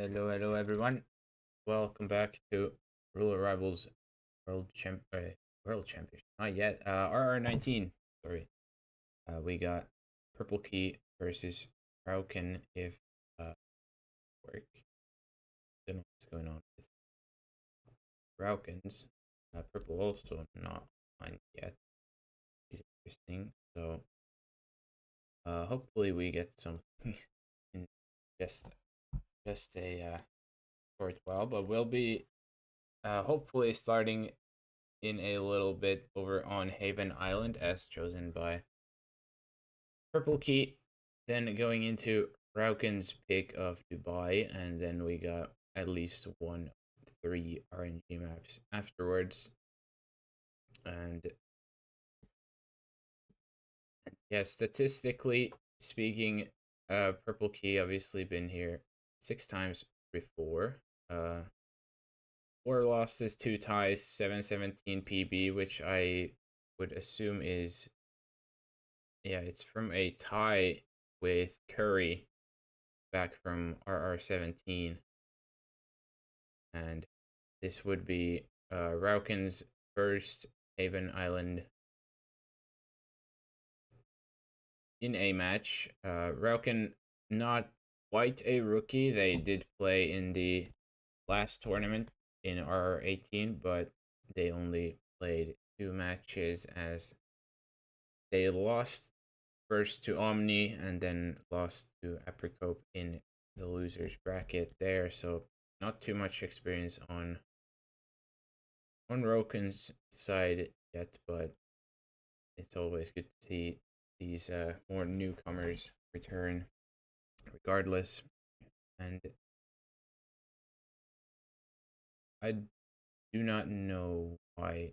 Hello everyone. Welcome back to Ruler Rivals World Championship. Not yet. RR19. Sorry. We got PurpleKey versus rouken if work. Don't know what's going on with roukens. Purple also not on yet. It's interesting. So hopefully we get something in just a short while, but we'll be hopefully starting in a little bit over on Haven Island as chosen by PurpleKey. Then going into rouken's pick of Dubai, and then we got at least 3 RNG maps afterwards. And yeah, statistically speaking, PurpleKey obviously been here 6 times before. 4 losses, 2 ties, 717 PB, which I would assume is, yeah, it's from a tie with Curry back from RR17. And this would be rouken's first Haven Island in a match. rouken, not quite a rookie. They did play in the last tournament in RR18, but they only played 2 matches as they lost first to Omni and then lost to Apricot in the losers bracket there. So not too much experience on rouken's side yet, but it's always good to see these more newcomers return regardless. And I do not know why,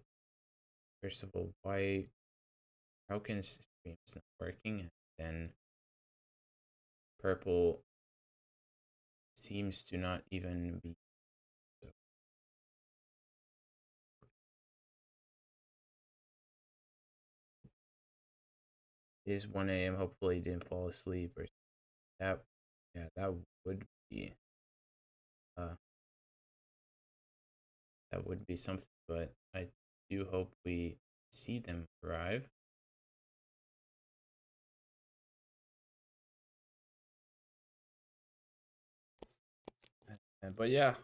first of all, why rouken's stream is not working, and then Purple seems to not even be. So. It is 1 a.m. Hopefully he didn't fall asleep or that. Yeah, that would be something, but I do hope we see them arrive. But yeah,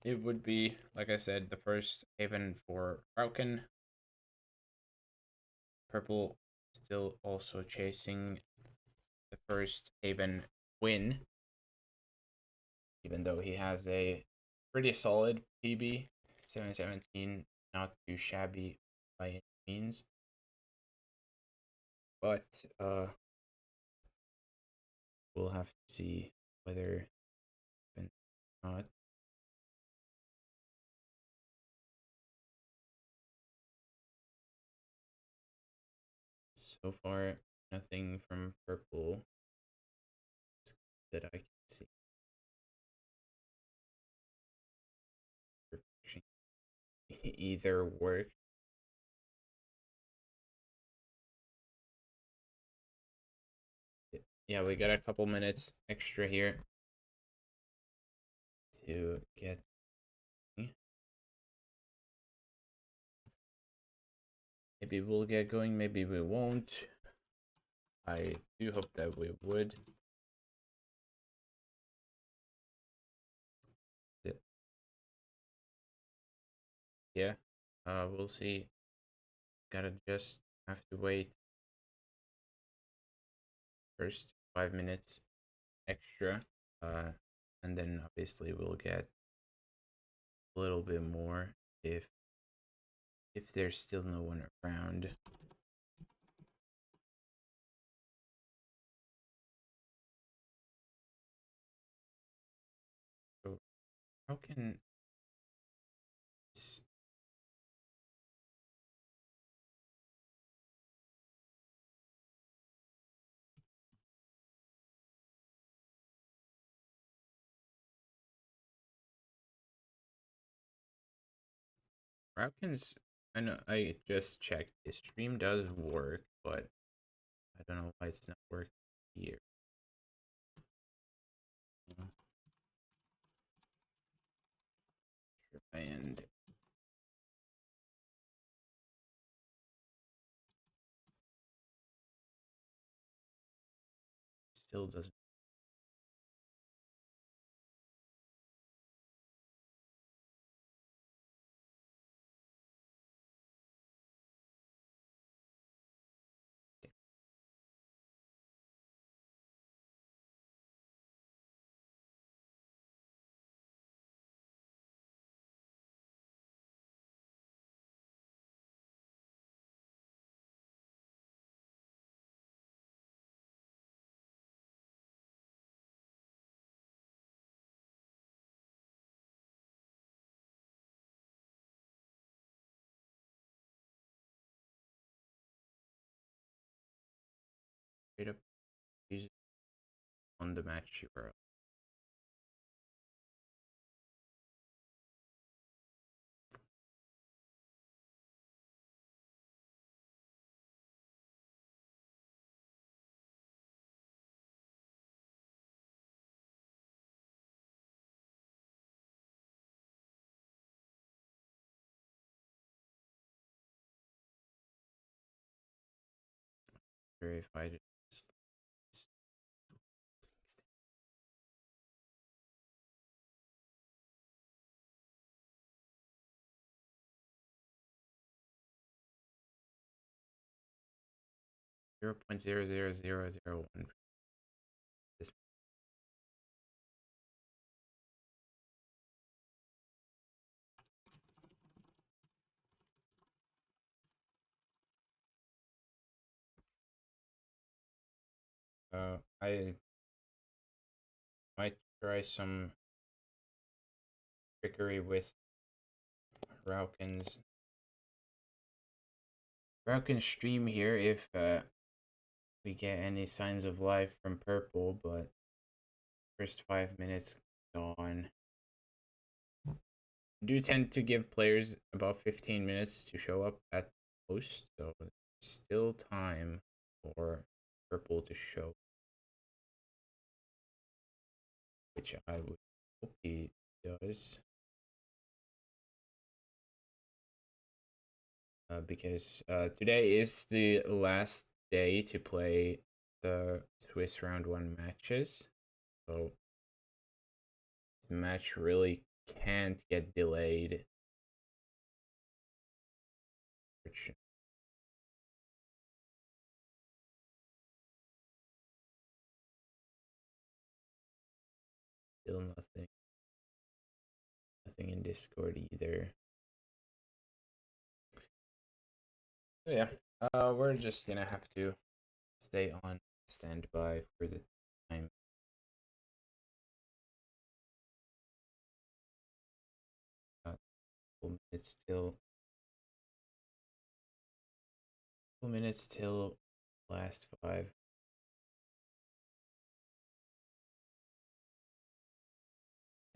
it would be, like I said, the first Haven for rouken. Purple still also chasing the first Haven win, even though he has a pretty solid PB, 717, not too shabby by any means. But we'll have to see whether or not. So far, nothing from Purple that I can see. Either work. Yeah, we got a couple minutes extra here to get. Maybe we'll get going, maybe we won't. I do hope that we would. Yeah, we'll see. Gotta just have to wait. First 5 minutes extra, and then obviously we'll get a little bit more if there's still no one around. So how can rouken's, I know I just checked, his stream does work, but I don't know why it's not working here. and still doesn't. Straight up use it on the match URL. 0.00001. This I might try some trickery with Rauken's stream here if we get any signs of life from Purple, but first 5 minutes gone. I do tend to give players about 15 minutes to show up at post, so still time for Purple to show, which I would hope he does. Because today is the last day to play the Swiss round 1 matches, so this match really can't get delayed. Still nothing in Discord either. So yeah, we're just gonna have to stay on standby for the time. It's still 2 minutes till last 5.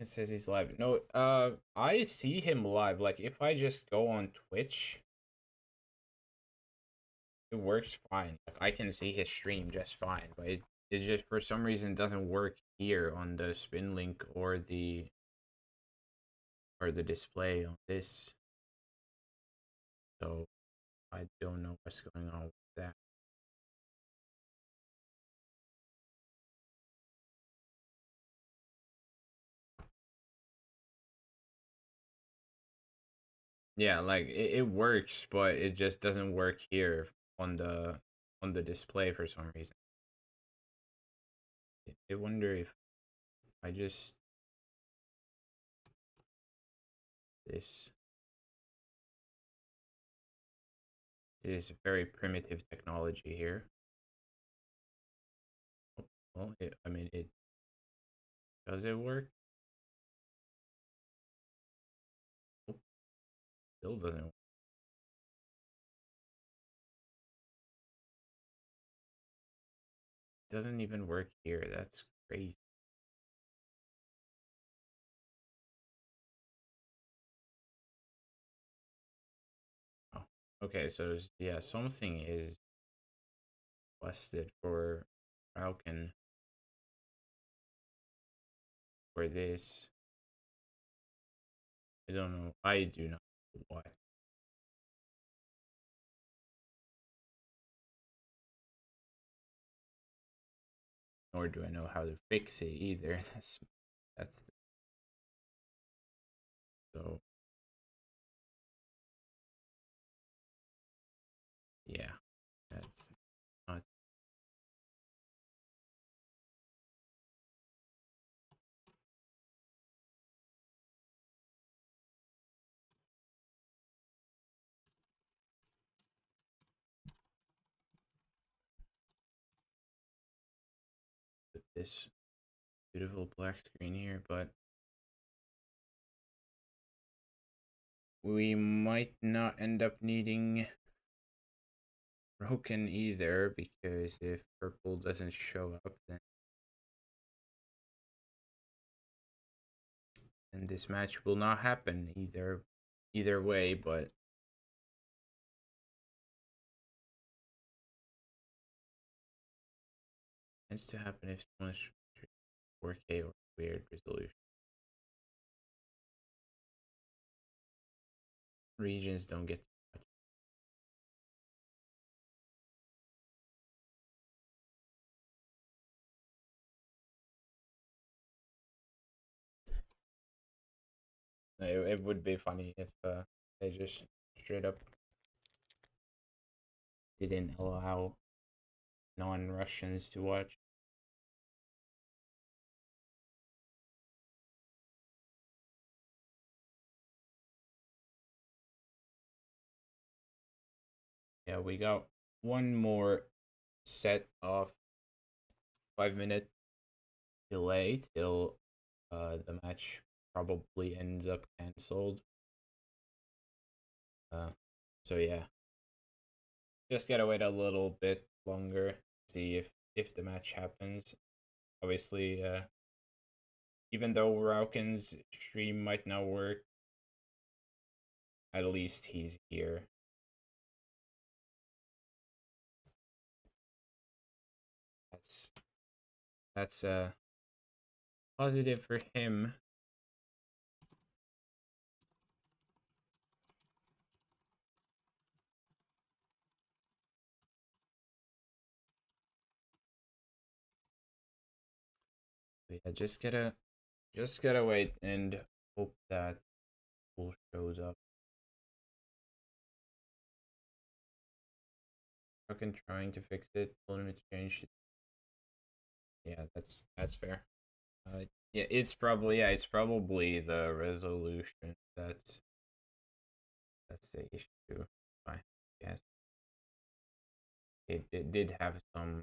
It says he's live. No, I see him live. Like if I just go on Twitch, it works fine. Like I can see his stream just fine, but it just for some reason doesn't work here on the spin link or the display on this. So I don't know what's going on with that. Yeah, like it works, but it just doesn't work here on the display for some reason. I wonder if I just this is very primitive technology here. Oh, well, I mean, it does it work? Oh, still doesn't work. It doesn't even work here. That's crazy. Oh, okay. So yeah, something is busted for Falcon for this. I don't know. I do not know why. Nor do I know how to fix it either. That's so yeah. That's not this beautiful black screen here, but we might not end up needing Broken either, because if purple doesn't show up, then this match will not happen either way, but tends to happen if someone's 4K or weird resolution. Regions don't get too much. It would be funny if they just straight up didn't allow non-Russians to watch. Yeah, we got one more set of 5-minute delay till the match probably ends up cancelled. So yeah, just gotta wait a little bit longer, see if the match happens. Obviously, even though Rouken's stream might not work, at least he's here. That's positive for him. But yeah, just gotta wait and hope that Bull shows up. Rouken trying to fix it, told him to change it. Yeah, that's fair. Yeah, it's probably the resolution that's the issue. I guess it did have some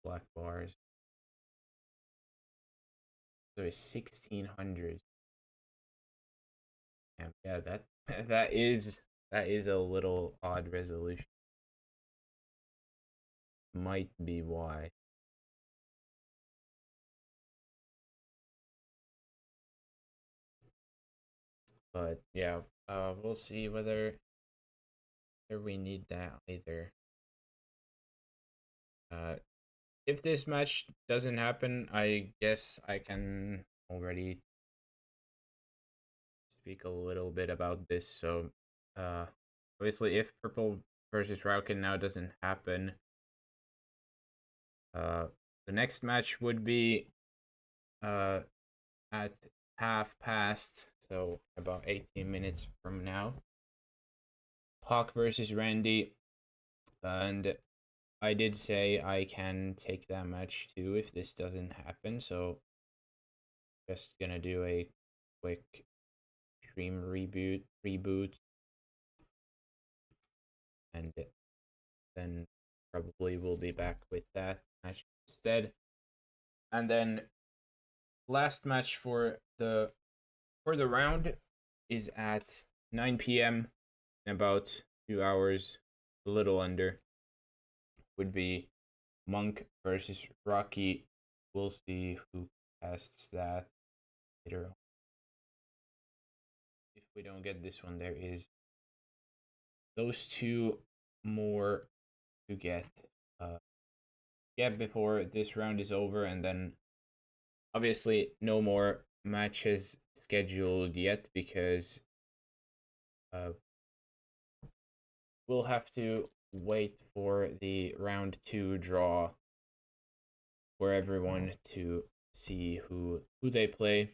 black bars. So it's 1600. Yeah, that that is a little odd resolution. Might be why. But yeah, we'll see whether we need that either. If this match doesn't happen, I guess I can already speak a little bit about this. So, obviously, if Purple versus Rouken now doesn't happen, the next match would be at half past, so about 18 minutes from now. Hawk versus Randy, and I did say I can take that match too if this doesn't happen, so just gonna do a quick stream reboot, and then probably we'll be back with that match instead. And then last match for the round is at 9 p.m. in about 2 hours, a little under. Would be Monk versus Rocky. We'll see who casts that later on. If we don't get this one, there is those two more to get. Before this round is over, and then obviously no more matches scheduled yet because uh, we'll have to wait for the round 2 draw for everyone to see who they play.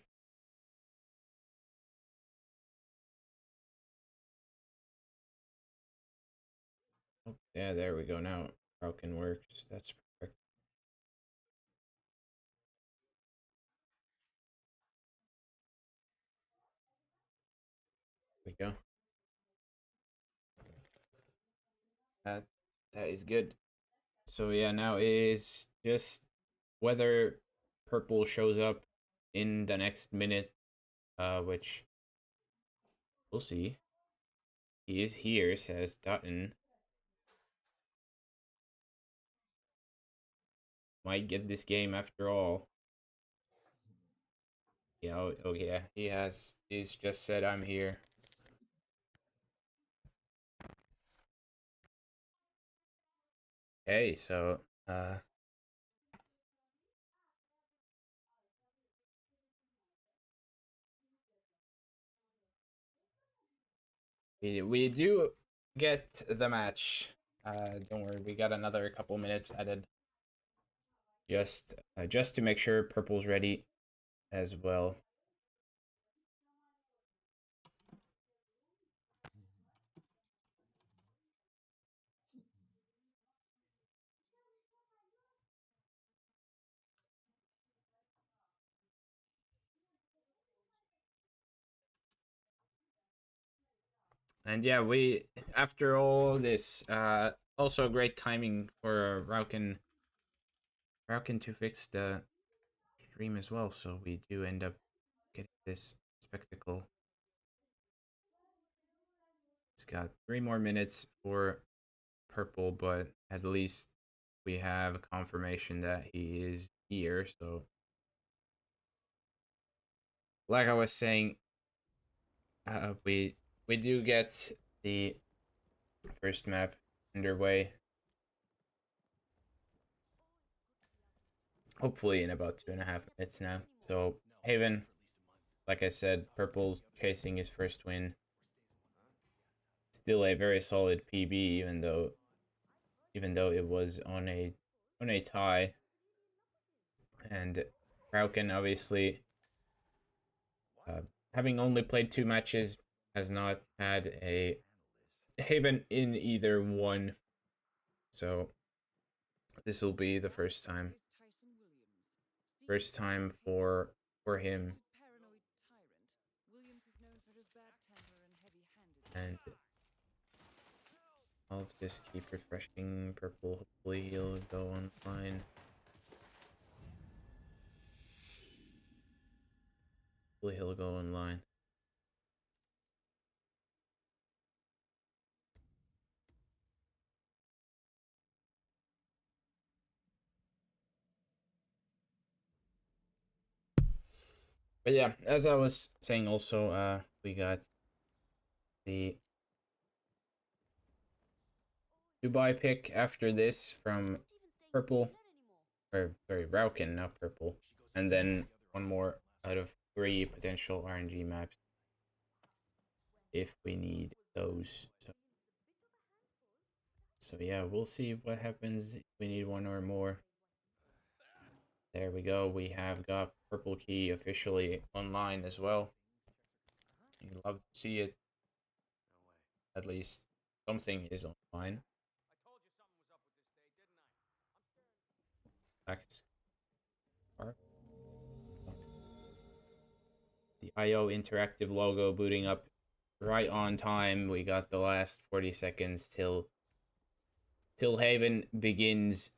Oh, yeah, there we go. Now Rouken works. That's perfect. There we go. That that is good. So yeah, now it is just whether purple shows up in the next minute, which we'll see. He is here, says Dutton. Might get this game after all. Yeah, oh yeah, he has. He's just said I'm here. Hey, so we do get the match. Don't worry, we got another couple minutes added. Just to make sure purple's ready as well. And yeah, we after all this, also great timing for Rouken to fix the stream as well, so we do end up getting this spectacle. It's got 3 more minutes for purple, but at least we have confirmation that he is here. So, like I was saying, we do get the first map underway. Hopefully in about 2.5 minutes now. So Haven, like I said, purple chasing his first win. Still a very solid PB, even though it was on a tie. And Rauken obviously, having only played 2 matches, has not had a Haven in either one. So this will be the first time. First time for him. And I'll just keep refreshing purple. Hopefully he'll go online. Hopefully he'll go online. But yeah, as I was saying also, we got the Dubai pick after this from purple. Or sorry, Rauken, not purple. And then one more out of 3 potential RNG maps if we need those. So yeah, we'll see what happens if we need one or more. There we go. We have got PurpleKey officially online as well. You'd love to see it. At least something is online. Facts. The IO interactive logo booting up right on time. We got the last 40 seconds till Haven begins.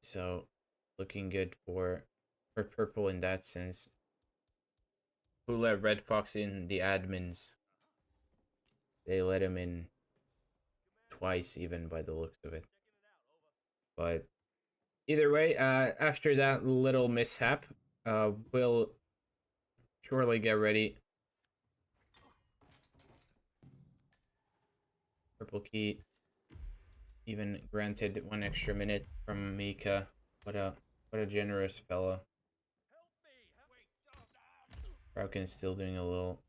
So looking good for purple in that sense. Who let Red Fox in? The admins. They let him in twice even by the looks of it. But either way, after that little mishap, we'll surely get ready. PurpleKey even granted 1 extra minute from Mika. What a generous fellow. Rouken's still doing a little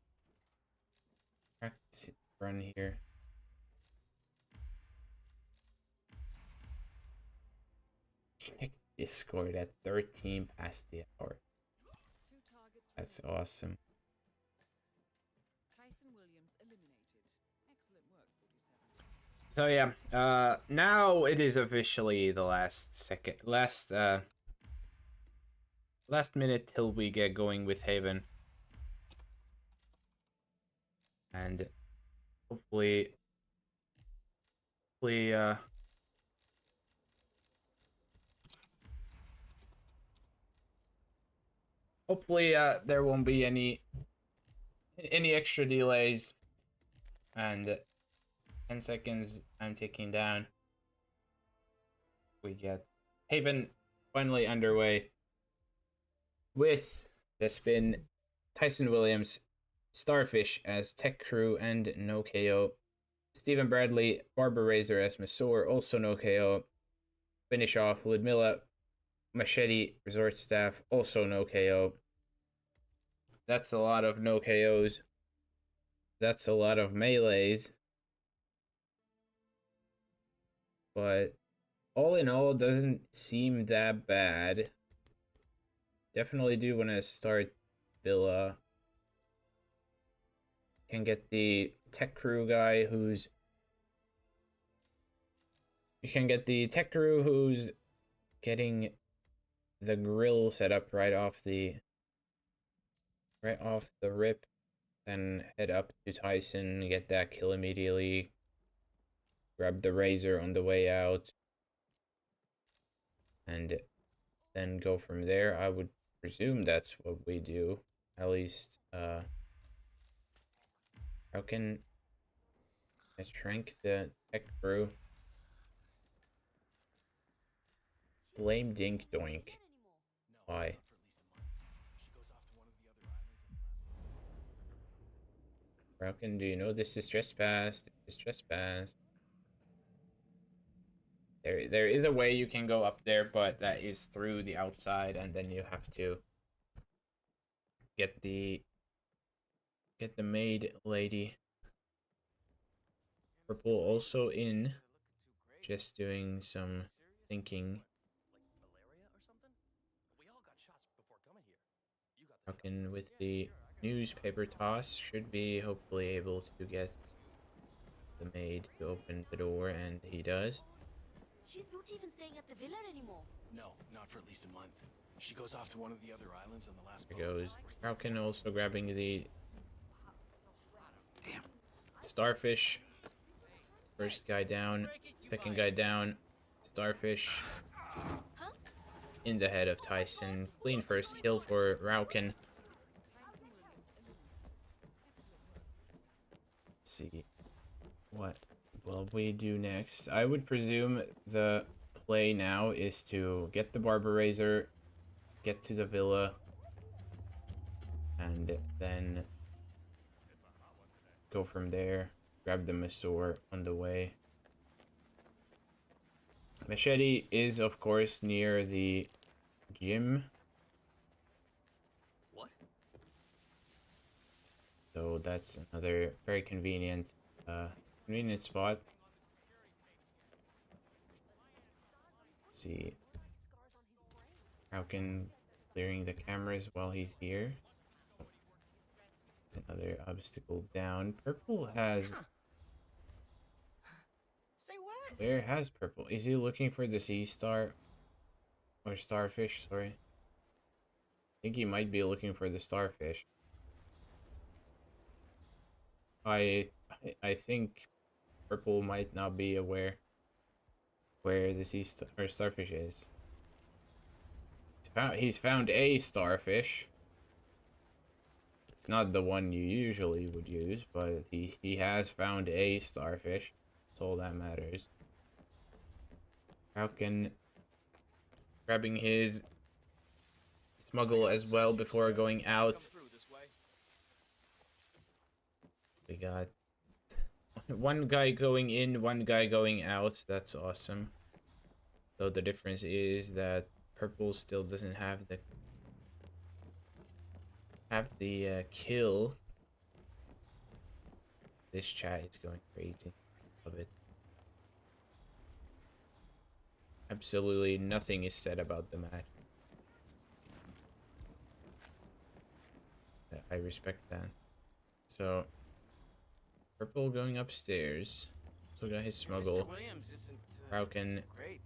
practice run here. Check this scored at 13 past the hour. That's awesome. So yeah, now it is officially the last minute till we get going with Haven. And hopefully there won't be any extra delays. And 10 seconds, I'm ticking down. We get Haven finally underway with the spin, Tyson Williams, Starfish as Tech Crew and no KO. Stephen Bradley, Barbara Razor as Masur, also no KO. Finish off Ludmilla, Machete, Resort Staff, also no KO. That's a lot of no KOs. That's a lot of melees. But all in all, doesn't seem that bad. Definitely do want to start Villa. Can get the Tech Crew guy who's... You can get the Tech Crew who's getting the grill set up right off the rip. Then head up to Tyson, get that kill immediately. Grab the Razor on the way out. And then go from there. I would presume that's what we do. At least, how can I shrink the Tech Crew? Blame Dink Doink. Why? Rouken, do you know this is trespass? This is trespass. There is a way you can go up there, but that is through the outside, and then you have to get the maid lady. Purple also in, just doing some thinking. Rouken with the newspaper toss should be hopefully able to get the maid to open the door, and he does. She's not even staying at the villa anymore. No, not for at least a month. She goes off to one of the other islands on the last There goes Rouken also grabbing the Starfish. First guy down, second guy down. Starfish in the head of Tyson. Clean first kill for Rouken. Let's see what will we do next. I would presume the play now is to get the Barber Razor, get to the villa, and then go from there. Grab the Masur on the way. Machete is, of course, near the gym. What? So that's another very convenient spot. Let's see. Rouken clearing the cameras while he's here. It's another obstacle down. Purple has... Say what? Where has Purple? Is he looking for the sea star? Or starfish, sorry. I think he might be looking for the starfish. I think Purple might not be aware where the starfish is. He's found a starfish. It's not the one you usually would use, but he has found a starfish. That's all that matters. Rouken grabbing his smuggle as well before going out. We got one guy going in, one guy going out. That's awesome. So the difference is that Purple still doesn't have have the kill. This chat is going crazy. Love it. Absolutely nothing is said about the match. I respect that. So, Purple going upstairs. Also got his smuggle. Mr. Williams isn't Rouken. great.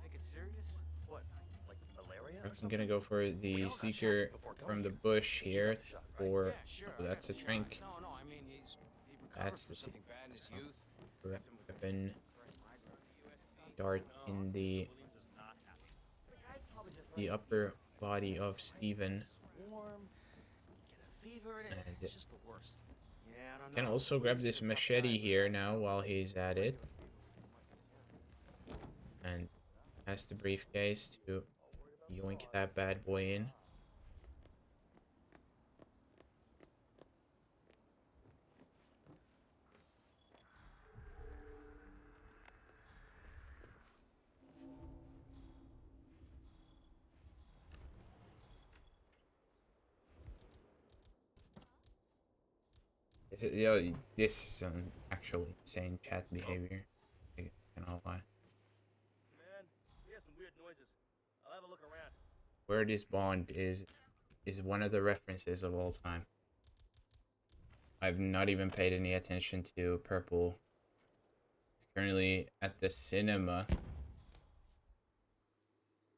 Take it serious? What? Like malaria or Rouken something? gonna go for the Seeker from the bush here. For Yeah, sure. oh, that's a Trank. No, I mean he recovered That's from the something bad in his so, youth. weapon. Dart in the upper body of Steven. Warm, get a fever, and And it's just the worst. Yeah, I don't can know. also grab this machete here now while he's at it. And has the briefcase to yoink that bad boy in. You know, this is some actually insane chat behavior. I cannot lie. Man, we have some weird noises. I'll have a look around. Where this bond is one of the references of all time. I've not even paid any attention to Purple. It's currently at the cinema.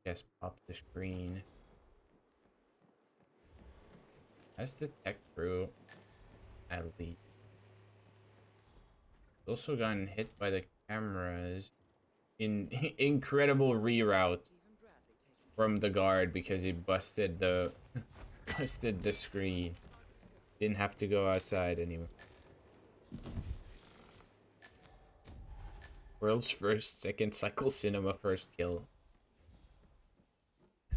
Just pop the screen. Has the tech crew at least. Also gotten hit by the cameras in incredible reroute from the guard because he busted the busted the screen. Didn't have to go outside anymore. World's first second cycle cinema first kill.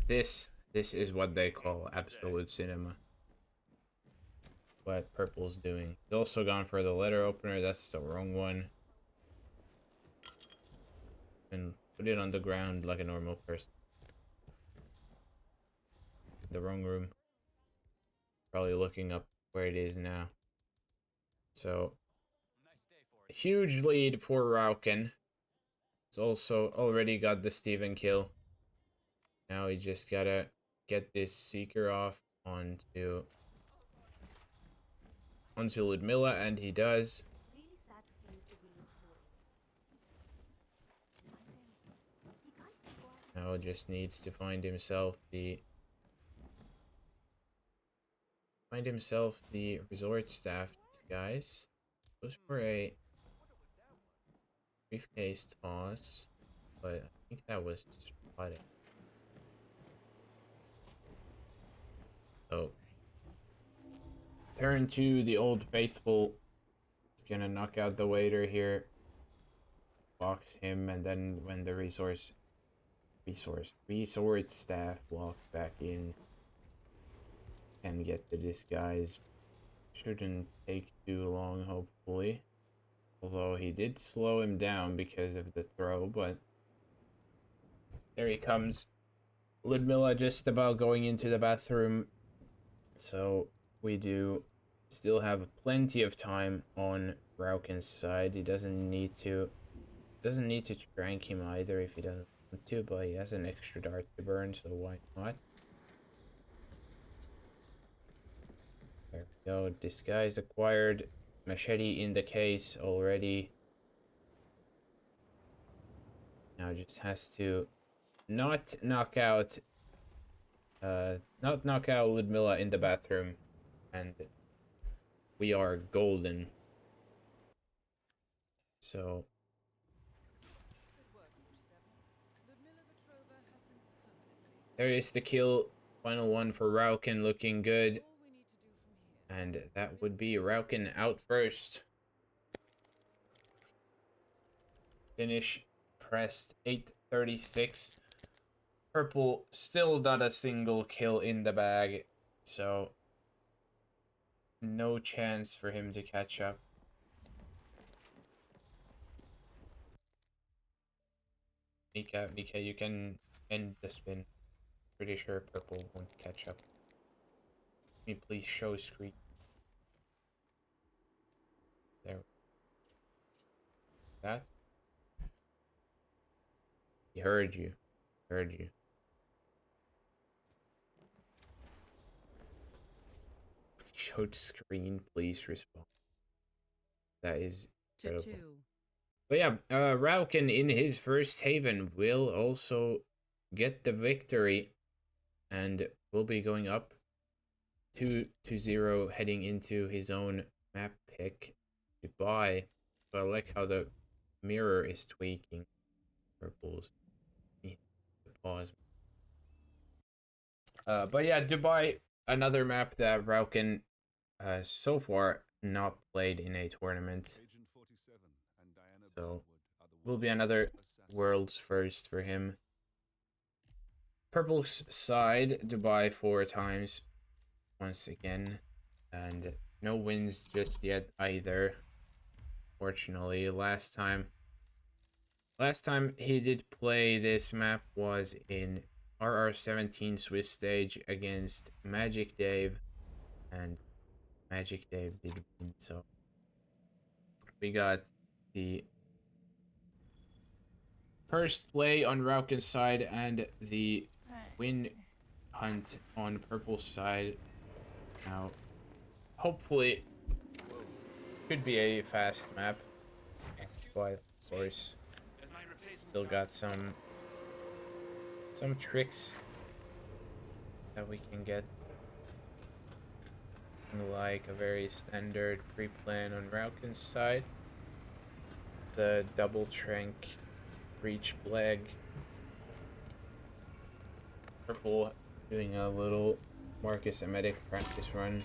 This is what they call absolute cinema. What Purple's doing. He's also gone for the letter opener. That's the wrong one. And put it on the ground like a normal person. The wrong room. Probably looking up where it is now. So, a huge lead for Rouken. He's also already got the Steven kill. Now he just gotta get this Seeker off onto Ludmilla, and he does. Really sad to see Mr. Williams boring. He can't go out. Now just needs to find himself the resort staff disguise. Goes for a briefcase toss, but I think that was spotted. So turn to the old faithful. He's gonna knock out the waiter here. Box him, and then when the resort staff walk back in, can get the disguise. Shouldn't take too long, hopefully. Although he did slow him down because of the throw, but there he comes. Ludmilla just about going into the bathroom. So we do still have plenty of time on Rouken's side. He doesn't need to trank him either if he doesn't want to, but he has an extra dart to burn, so why not? There we go. Disguise acquired. Machete in the case already. Now just has to not knock out Ludmilla in the bathroom, and we are golden. So there is the kill. Final one for Rouken, looking good. And that would be Rouken out first. Finish pressed 836. Purple still not a single kill in the bag, so no chance for him to catch up. Mika, you can end the spin. Pretty sure Purple won't catch up. me please show screen. There. That. He heard you. Heard you. Showed screen, please respond. That is incredible. But yeah, Rouken in his first haven will also get the victory and will be going up 2-0 heading into his own map pick. Goodbye. But I like how the mirror is tweaking. Purple's the pause. But yeah, Dubai, another map that Rouken so far not played in a tournament. So will be another world's first for him. Purple's side, Dubai 4 times once again, and no wins just yet either. Fortunately, last time he did play this map was in RR17 Swiss stage against Magic Dave, and Magic Dave did win. So we got the first play on Rauken's side and the win hunt on Purple's side. Now, hopefully, could be a fast map. But of course, still got some tricks that we can get, like a very standard pre-plan on Rauken's side. The double trank breach leg. Purple doing a little Marcus Emetic practice run.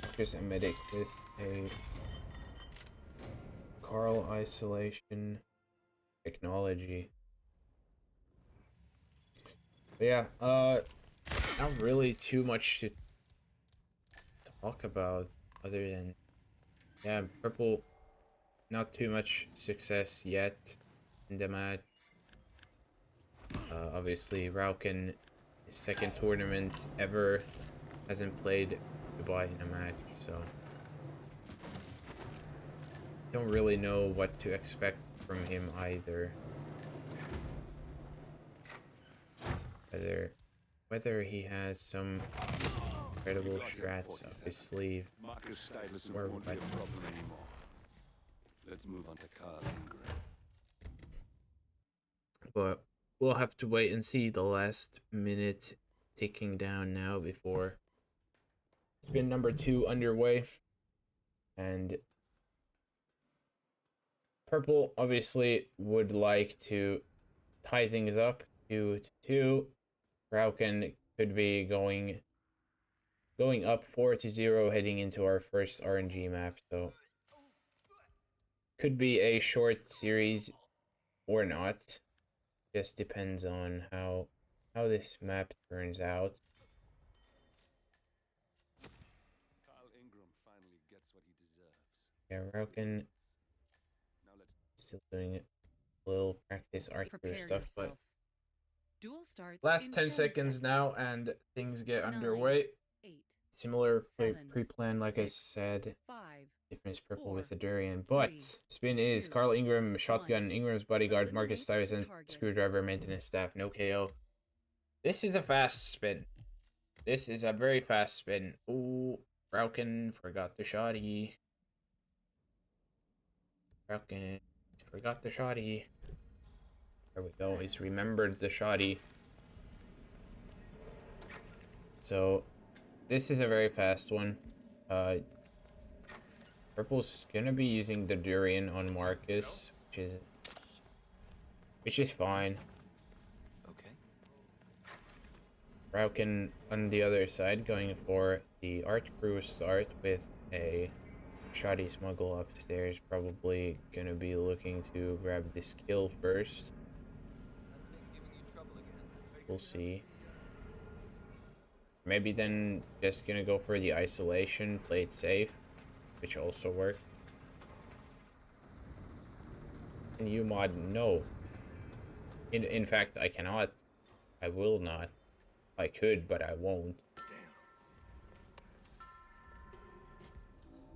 Marcus Emetic with a Carl isolation technology. But yeah, not really too much to talk about other than, yeah, Purple not too much success yet in the match. Obviously Rauken, his second tournament ever, hasn't played Dubai in a match, so don't really know what to expect from him either. Whether he has some incredible strats up his sleeve or what. Let's move on to Carl Ingram. But we'll have to wait and see. The last minute ticking down now before spin number 2 underway. And Purple obviously would like to tie things up 2-2. Rauken could be going up 4-0 heading into our first RNG map, so could be a short series or not. Just depends on how this map turns out. Carl Ingram finally gets what he deserves. Yeah, Rauken still doing a little practice archer stuff, but Duel starts last 10 in seconds now and things get underway. 8, Similar 7, pre-plan, like I 6, said. 5, Difference Purple 4, with the durian, but 3, spin is 2, Carl Ingram, shotgun, 1. Ingram's bodyguard, Marcus Eliminate the Stuyvesant, target. screwdriver, maintenance staff, no KO. This is a fast spin. This is a very fast spin. Ooh, Rauken forgot the shoddy. Rauken forgot the shoddy. There we go. He's remembered the shoddy. So this is a very fast one. Purple's gonna be using the durian on Marcus, which is fine. Okay. Rauken on the other side going for the art crew start with a shoddy smuggle upstairs. Probably gonna be looking to grab this kill first. We'll see. Maybe then just gonna go for the isolation, play it safe, which also worked. Can you mod? No. In fact, I cannot. I will not. I could, but I won't.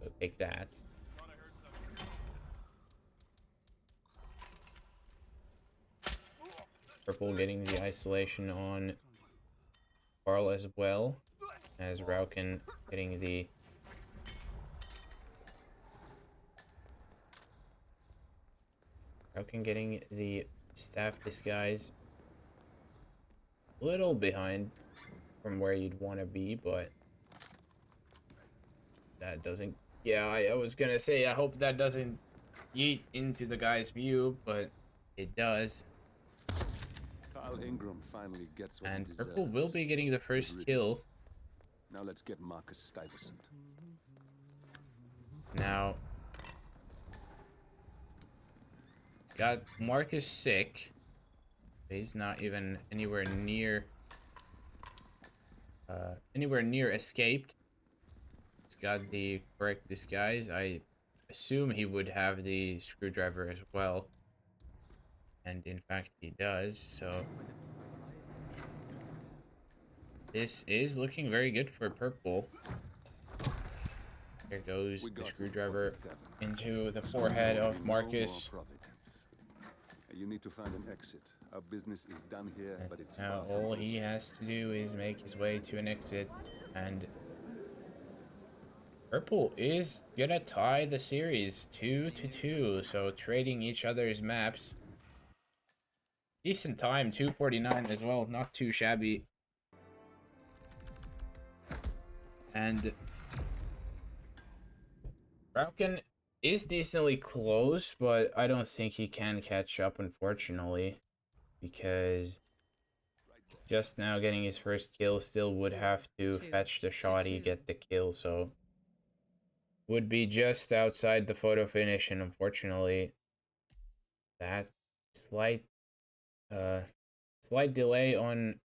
So take that. Purple getting the isolation on Carl as well, as Rouken getting the staff disguise. A little behind from where you'd want to be, but that doesn't. Yeah, I was gonna say, I hope that doesn't yeet into the guy's view, but it does. Kyle Ingram finally gets what he And deserves. Purple will be getting the first kill. Now let's get Marcus Stuyvesant. Now, he's got Marcus sick. He's not even anywhere near escaped. He's got the correct disguise. I assume he would have the screwdriver as well. And in fact, he does, so this is looking very good for Purple. There goes the screwdriver into the forehead of Marcus. You need to find an exit. Our business is done here, but it's now far from all over. he has to do is make his way to an exit, and Purple is gonna tie the series 2-2, so trading each other's maps. Decent time, 2:49 as well, not too shabby. And Rouken is decently close, but I don't think he can catch up, unfortunately, because just now getting his first kill still would have to fetch the shoddy, get the kill, so would be just outside the photo finish, and unfortunately that slight delay on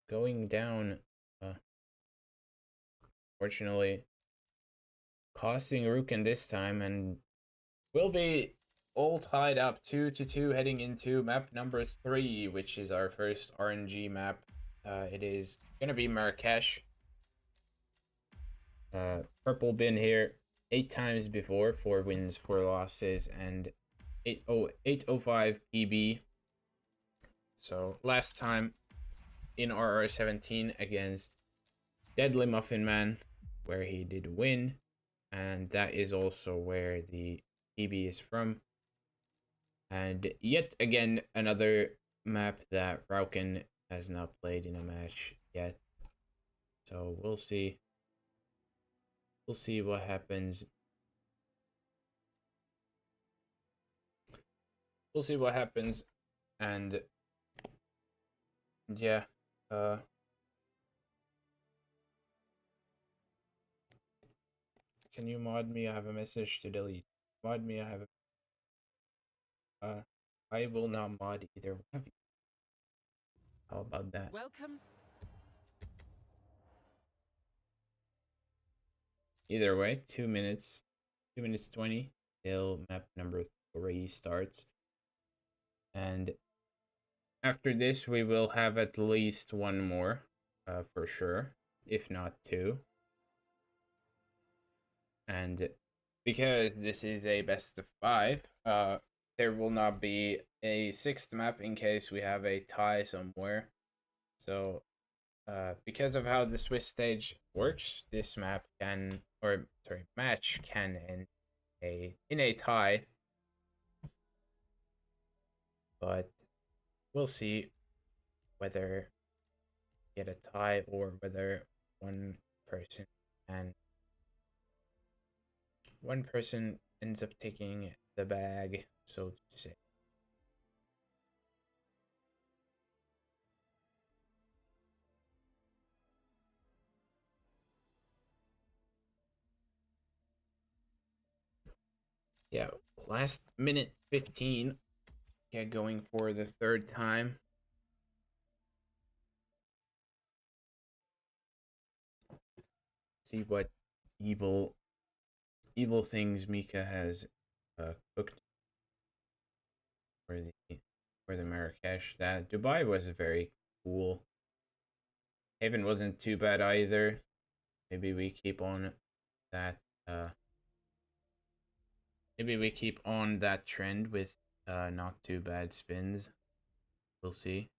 going down, fortunately costing Rouken this time, and will be all tied up 2-2 heading into map number 3, which is our first RNG map. It is gonna be Marrakesh. Purple been here 8 times before, 4 wins, 4 losses, and 805 PB. So last time in RR17 against Deadly Muffin Man, where he did win, and that is also where the PB is from. And yet again, another map that Rouken has not played in a match yet. So we'll see. We'll see what happens. We'll see what happens. And yeah, can you mod me? I have a message to delete. Mod me, I have a I will not mod either one of you. How about that? Welcome. Either way, 2 minutes, 2 minutes 20 till map number 3 starts. And after this, we will have at least one more, for sure, if not 2. And because this is a best of 5, there will not be a 6th map in case we have a tie somewhere. So, because of how the Swiss stage works, this match can end in a tie. But we'll see whether we get a tie or whether one person ends up taking the bag, so to say. Yeah, last minute 15. Yeah, going for the 3rd time. See what evil things Mika has cooked. for the Marrakesh. That Dubai was very cool. Haven wasn't too bad either. Maybe we keep on that maybe we keep on that trend with not too bad spins. We'll see.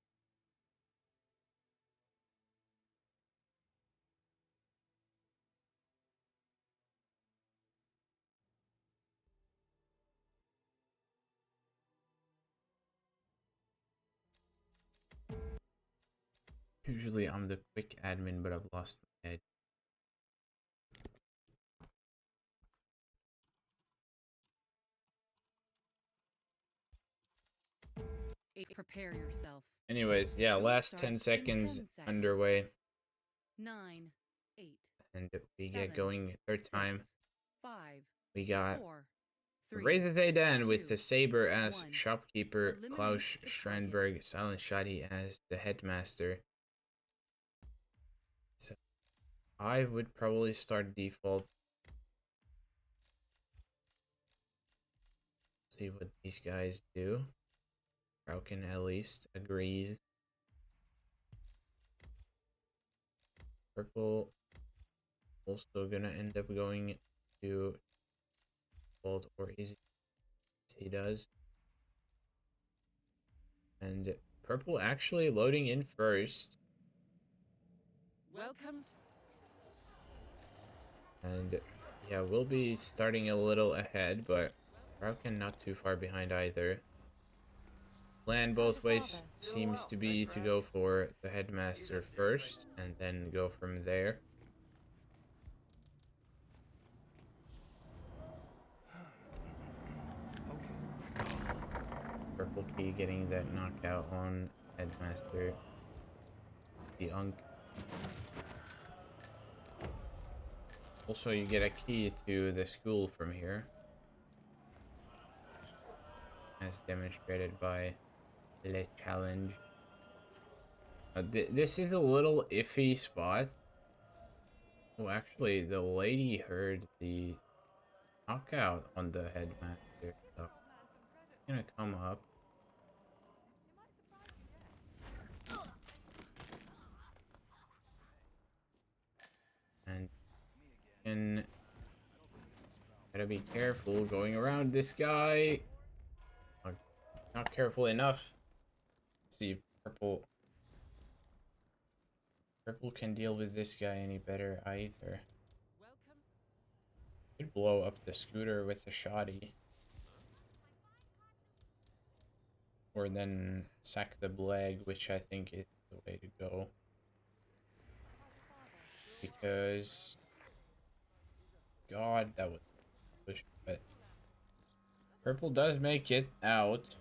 Usually I'm the quick admin, but I've lost my head. Prepare yourself. Anyways, yeah, Duel last 10 starts in 10 seconds seconds. underway. 9, 8, And we 7, get going third time. 6, 5, We got 4, 3, Razor Dan with 2, the Saber as 1. shopkeeper, Eliminate Klaus the Strandberg, Silent Shadi as the headmaster. So I would probably start default. See what these guys do. Rouken at least agrees. Purple also gonna end up going to default, or easy. He does. And purple actually loading in first. Welcome. And yeah, we'll be starting a little ahead, but Rouken not too far behind either. Plan both ways seems to be to go for the headmaster first and then go from there. PurpleKey getting that knockout on headmaster. The Unk. Also, you get a key to the school from here, as demonstrated by Le Challenge. This is a little iffy spot. Oh, actually, the lady heard the knockout on the headmaster, so I'm gonna come up. And gotta be careful going around this guy. Not careful enough. Let's see if purple can deal with this guy any better either. Could blow up the scooter with the shoddy. Or then sack the Blag, which I think is the way to go. Because God, that was push, but purple does make it out.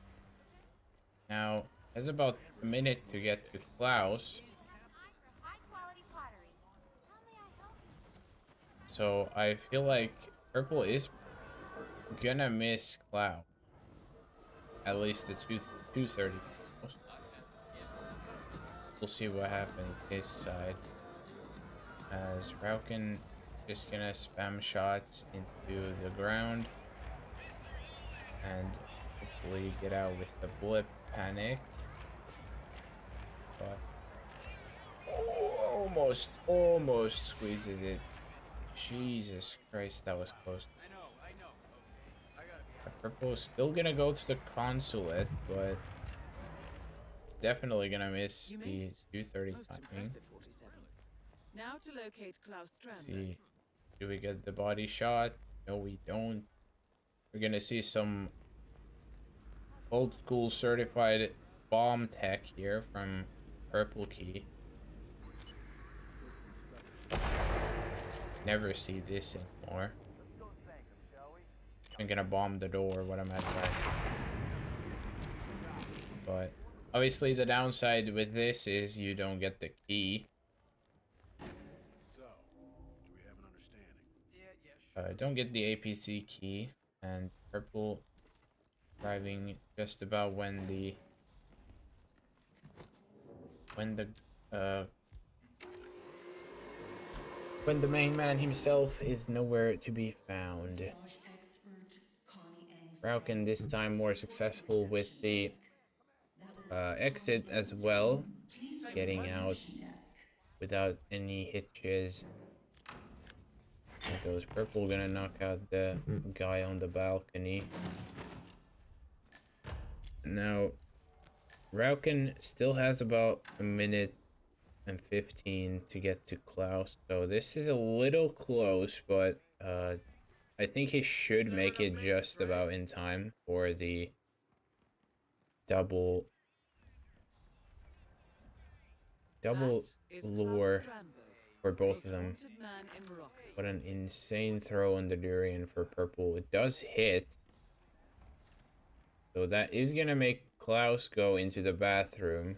Now, has about a minute to get to Klaus. So I feel like purple is gonna miss Klaus. At least the 230. We'll see what happens this side. As Rouken just gonna spam shots into the ground. And hopefully get out with the blip panic. But almost squeezes it. Jesus Christ, that was close. Purple is still gonna go to the consulate, but it's definitely gonna miss the 230 timing. Now to locate Klaus Strandberg. See, do we get the body shot? No, we don't. We're gonna see some old school certified bomb tech here from PurpleKey. Never see this anymore. I'm gonna bomb the door, what am I doing? But obviously the downside with this is you don't get the key. So, do we have an understanding? Don't get the APC key, and purple arriving just about when the main man himself is nowhere to be found. Rouken this time more successful with the exit as well, getting out without any hitches. There goes Purple, gonna knock out the guy on the balcony. Now, Rouken still has about a minute and 15 to get to Klaus, so this is a little close, but I think he should make it just about in time for the double That is lure Klaus for Strandberg, both of most them. wanted man in Morocco. What an insane throw on the durian for Purple. It does hit. So that is gonna make Klaus go into the bathroom.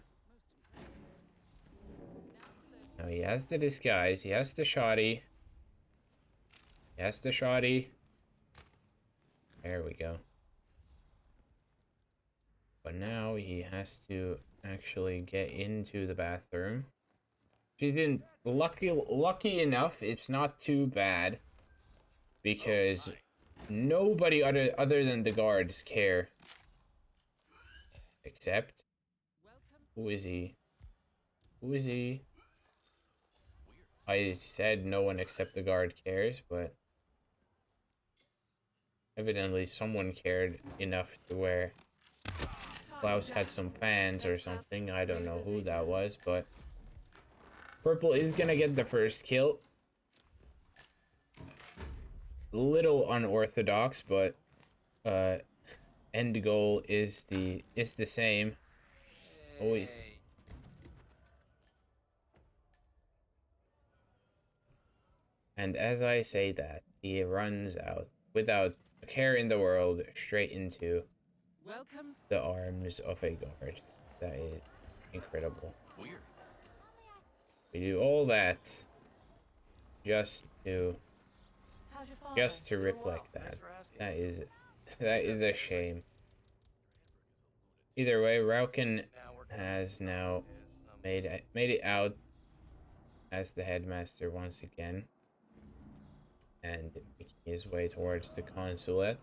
Now he has the disguise. He has the shoddy. He has the shoddy. There we go. But now he has to actually get into the bathroom. She's in lucky enough, it's not too bad. Because nobody other than the guards care. Except, who is he? Who is he? I said no one except the guard cares, but evidently someone cared enough to where Klaus had some fans or something. I don't know who that was, but Purple is gonna get the first kill. Little unorthodox, but end goal is the same. Always. And as I say that, he runs out without a care in the world straight into the arms of a guard. That is incredible. Weird. We do all that just to How's your father? rip like that. Thanks for asking. That is a shame. Either way, Rouken has now made it out as the headmaster once again, and making his way towards the consulate.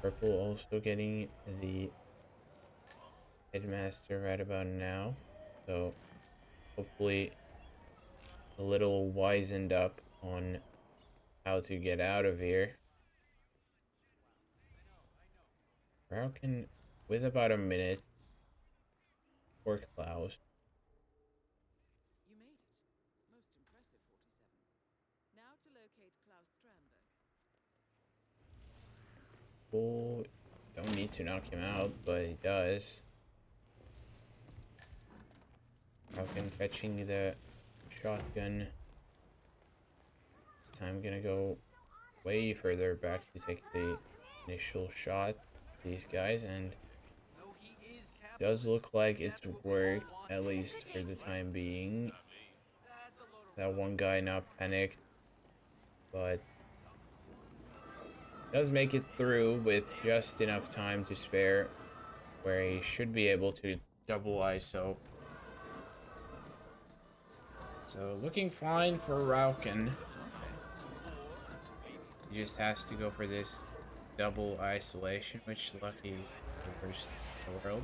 Purple also getting the headmaster right about now, so hopefully a little wizened up on how to get out of here. Rouken with about a minute for Klaus. You made it. Most impressive, 47. Now to locate Klaus Strandberg. Oh, don't need to knock him out, but he does. Rouken fetching the shotgun. This time gonna go way further back to take the initial shot. These guys, and does look like it's worked, at least for the time being. That one guy not panicked, but does make it through with just enough time to spare, where he should be able to double ISO. So looking fine for Rouken. He just has to go for this double isolation, which lucky the worst in the world.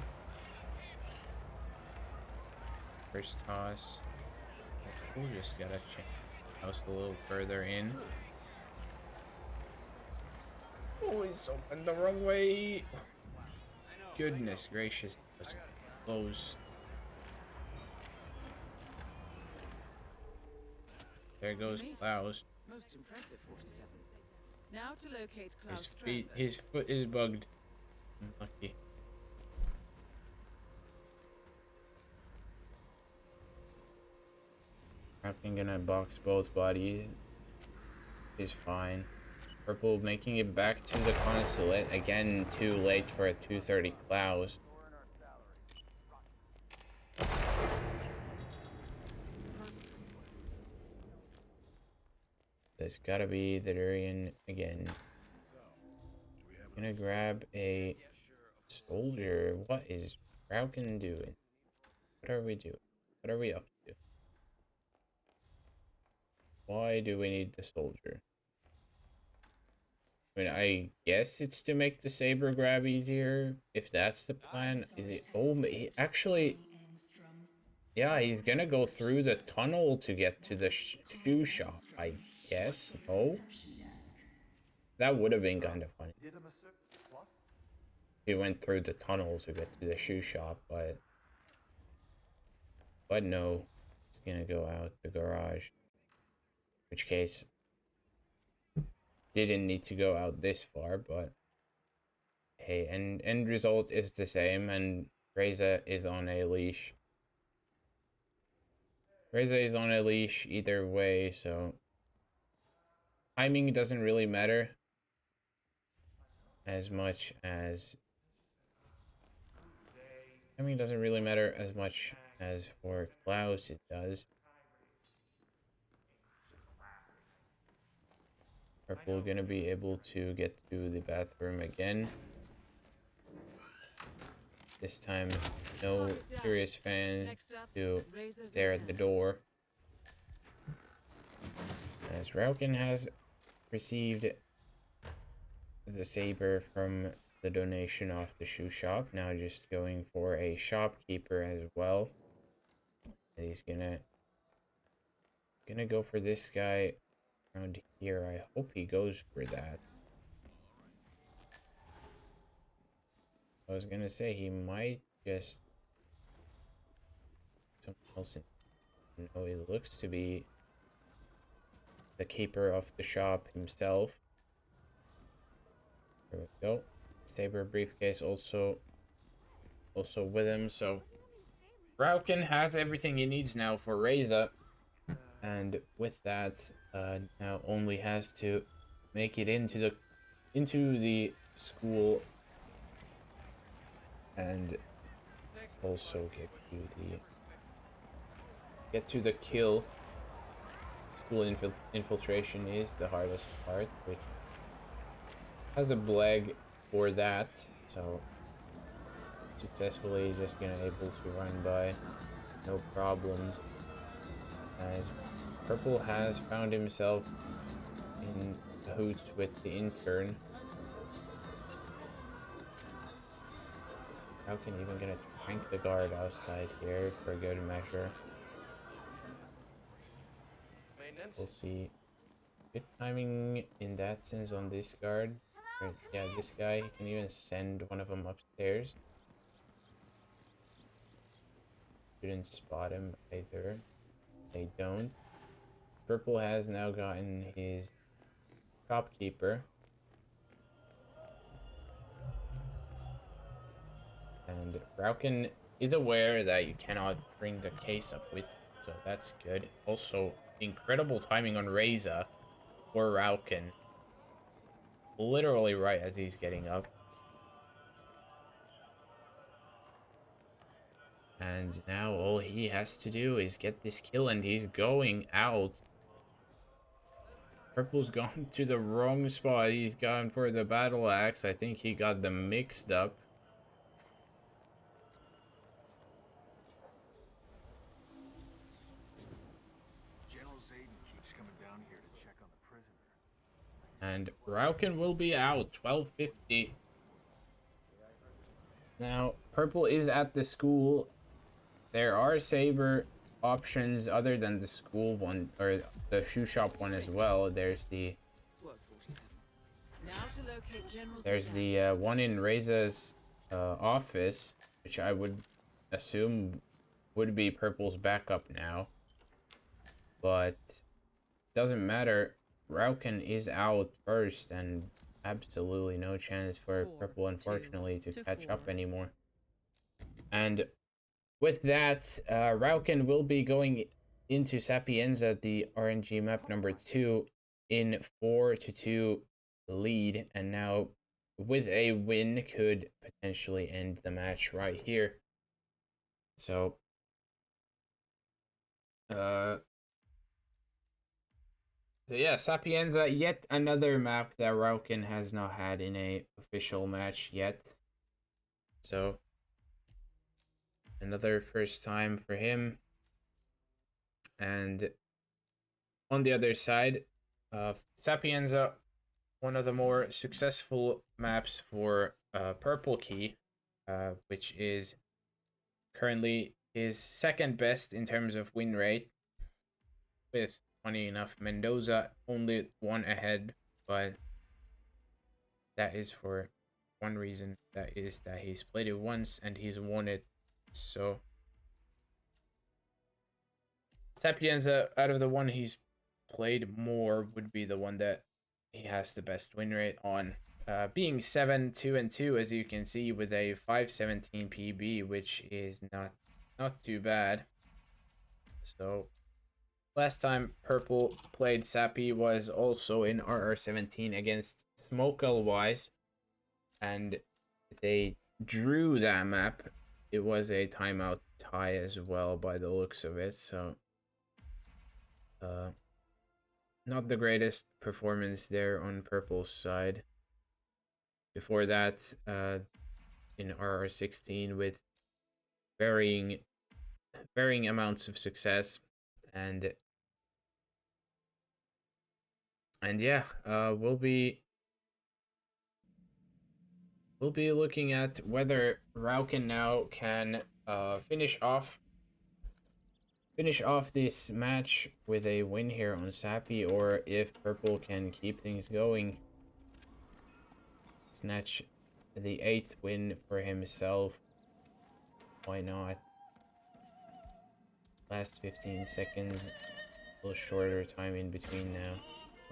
First toss. That's cool, just gotta check house a little further in. Oh, he's opened the wrong way. Goodness gracious, that was close. There goes Klaus. Most impressive, 47. Now to locate Klaus Strandberg. His foot is bugged. Unlucky. Rouken gonna box both bodies. Is fine. Purple making it back to the consulate. Again, too late for a 230 Klaus. There's gotta be the durian again. Gonna grab a soldier. What is Rouken doing? What are we doing? What are we up to? Why do we need the soldier? I mean, I guess it's to make the saber grab easier, if that's the plan. Is it? Oh, actually, yeah, he's gonna go through the tunnel to get to the shoe shop, I guess. No? That would have been kind of funny. He went through the tunnel to get to the shoe shop, but no. He's gonna go out the garage. In which case, didn't need to go out this far, but hey, end result is the same, and Reza is on a leash. Reza is on a leash either way, so timing doesn't really matter as much as for Klaus it does. Purple gonna be able to get to the bathroom again. This time, no curious fans to stare at the door. As Rouken has received the saber from the donation off the shoe shop, now just going for a shopkeeper as well. And he's gonna go for this guy around here. I hope he goes for that. I was gonna say he might just something else. No, he looks to be the keeper of the shop himself. There we go. Saber briefcase also with him. So Rouken has everything he needs now for Reza, and with that, now only has to make it into the school and also get to the kill. School infiltration is the hardest part, which has a blag for that, so successfully just gonna able to run by, no problems, as Purple has found himself in cahoots with the intern. How can even gonna crank the guard outside here for good measure? We'll see. Good timing in that sense on this guard. Right, yeah, this guy, he can even send one of them upstairs. Didn't spot him either. They don't. Purple has now gotten his shopkeeper. And Rouken is aware that you cannot bring the case up with, so that's good. Also, incredible timing on Reza for Rouken. Literally right as he's getting up. And now all he has to do is get this kill, and he's going out. Purple's gone to the wrong spot. He's gone for the battle axe. I think he got them mixed up. And Rouken will be out, 12:50. Now, Purple is at the school. There are saber options other than the school one, or the shoe shop one as well. There's the one in Reza's office, which I would assume would be Purple's backup now. But doesn't matter. Rouken is out first, and absolutely no chance for Purple, unfortunately, to catch up anymore. And with that, Rouken will be going into Sapienza, the RNG map number 2, in 4-2 lead, and now with a win could potentially end the match right here. So, so yeah, Sapienza, yet another map that Rouken has not had in a official match yet. So, another first time for him. And On the other side, Sapienza, one of the more successful maps for PurpleKey, which is currently his second best in terms of win rate, with, funny enough, Mendoza only one ahead, but that is for one reason. That is that he's played it once and he's won it. So Sapienza, out of the one he's played more, would be the one that he has the best win rate on. Being 7-2-2, as you can see, with a 517 PB, which is not too bad. So last time Purple played Sappy was also in RR17 against Smokelwise, and they drew that map. It was a timeout tie as well by the looks of it, so not the greatest performance there on Purple's side. Before that, in RR16 with varying amounts of success, and yeah, we'll be looking at whether rouken now can finish off this match with a win here on Sappy, or if Purple can keep things going, snatch the 8th win for himself. Why not? Last 15 seconds, a little shorter time in between now.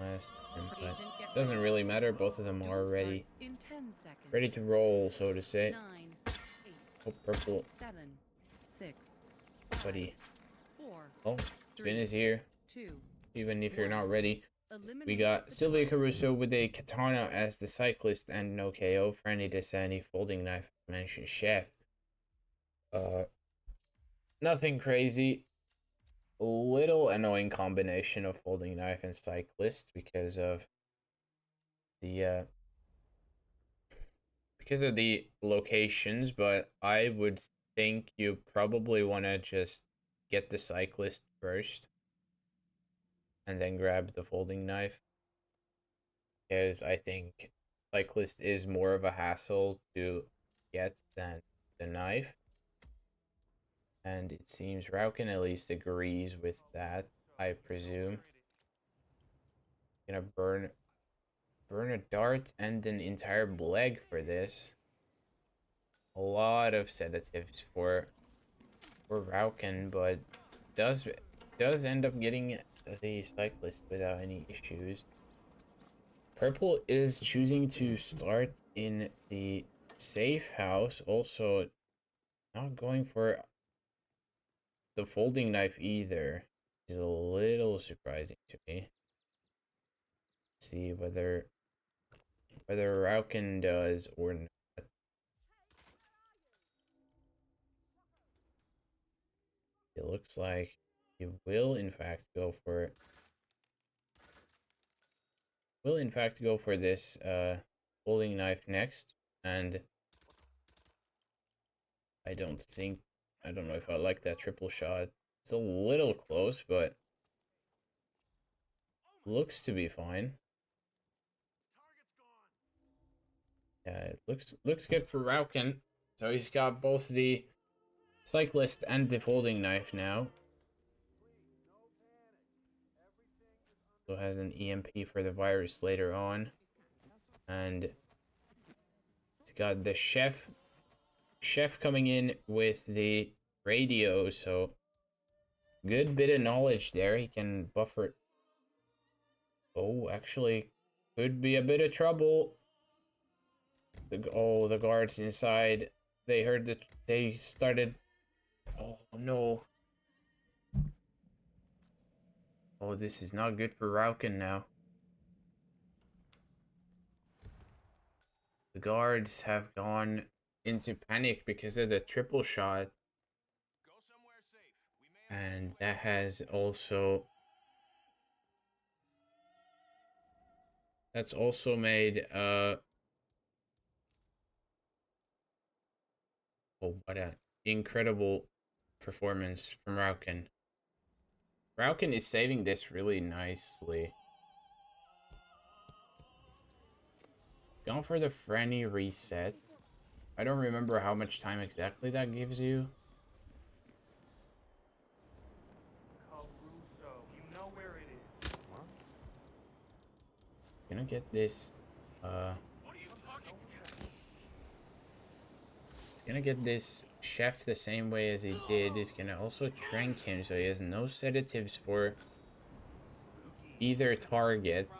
Last time, but doesn't really matter. Both of them are ready to roll, so to say. 9, 8, Oh, Purple, 7, 6, buddy. 4, Oh, spin is here. 2. Even if you're not ready. Eliminate We got the Sylvia Caruso with a katana as the cyclist and no KO. Franny Desani folding knife, mentioned chef. Nothing crazy. A little annoying combination of folding knife and cyclist because of the locations, but I would think you probably want to just get the cyclist first and then grab the folding knife, because I think cyclist is more of a hassle to get than the knife, and it seems Rauken at least agrees with that, I presume. Gonna burn a dart and an entire leg for this. A lot of sedatives for Rauken, but does end up getting the cyclist without any issues. Purple is choosing to start in the safe house, also not going for the folding knife either. Is a little surprising to me. See whether Rauken does or not. It looks like he will in fact go for this folding knife next, and I don't know if I like that triple shot. It's a little close, but looks to be fine. Yeah, it looks good for Rauken. So he's got both the cyclist and the folding knife now. So has an EMP for the virus later on. And he's got the chef coming in with the radio, so good bit of knowledge there. He can buffer. Oh, actually, could be a bit of trouble. The guards inside, they heard that they started. Oh no. Oh, this is not good for Rauken now. The guards have gone into panic because of the triple shot. And that has also made oh, what an incredible performance from Rauken. Rouken is saving this really nicely. Going for the Franny reset. I don't remember how much time exactly that gives you. Caruso, you know where it is. Gonna get this, He's gonna get this chef the same way as he did. He's gonna also trank him, so he has no sedatives for either target.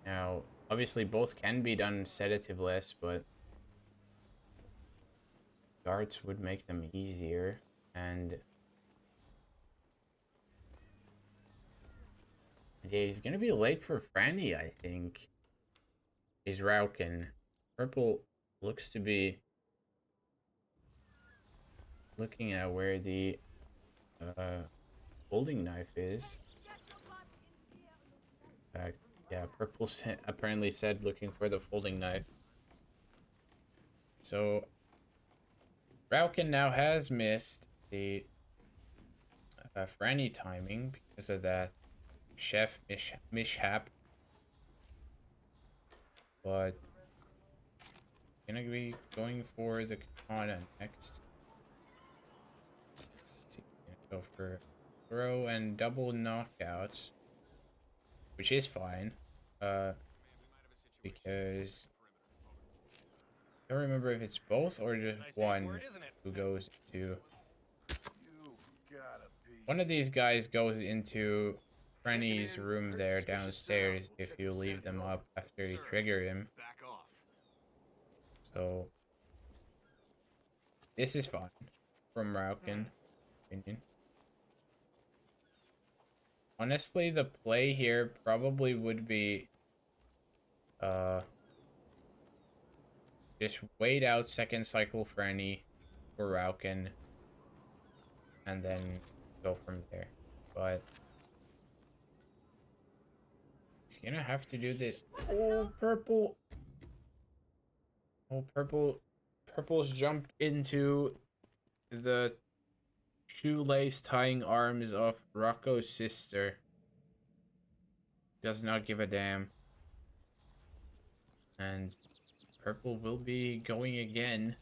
Now, obviously both can be done sedative-less, but guards would make them easier. And yeah, he's gonna be late for Franny, I think. Is Rouken. Purple looks to be looking at where the folding knife is. In fact, yeah, Purple apparently said looking for the folding knife. So Rouken now has missed the Franny timing because of that chef mishap. But gonna be going for the katana next. Go for throw and double knockouts, which is fine, because I don't remember if it's both or just one who goes into. One of these guys goes into Frenny's room there downstairs if you leave them up after you trigger him. So this is fine from Rouken opinion. Honestly, the play here probably would be just wait out second cycle Franny for Rouken and then go from there. But he's gonna have to do the purple. Oh, purple's jumped into the shoelace tying arms of Rocco's sister. Does not give a damn. And purple will be going again,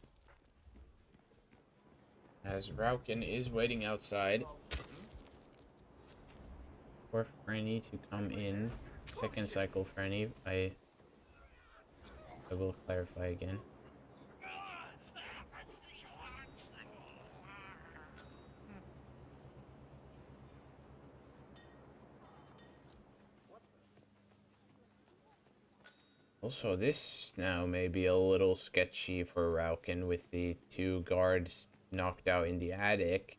as Rouken is waiting outside for Franny to come in. Second cycle Franny. I will clarify again. Also, this now may be a little sketchy for Rouken with the two guards knocked out in the attic.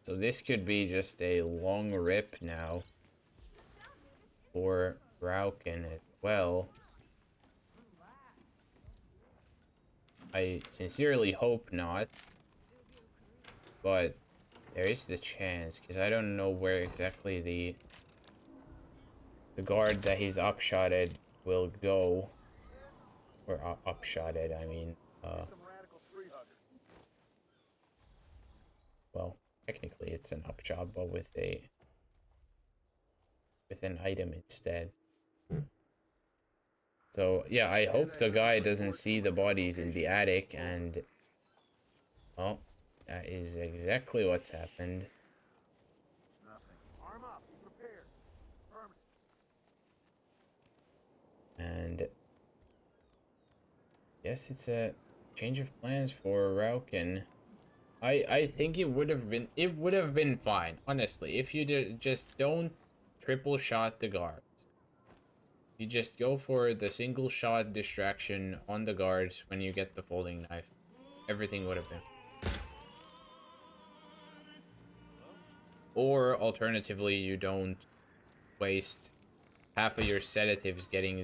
So this could be just a long rip now for Rouken as well. I sincerely hope not, but there is the chance, because I don't know where exactly the guard that he's upshotted will go. Or upshotted, I mean, well, technically it's an upshot, but with an item instead. So yeah, I hope the guy doesn't see the bodies in the attic, and well, that is exactly what's happened. And yes, it's a change of plans for Rouken. I think it would have been fine, honestly, if you just don't triple shot the guards. You just go for the single shot distraction on the guards when you get the folding knife. Everything would have been. Or alternatively, you don't waste half of your sedatives getting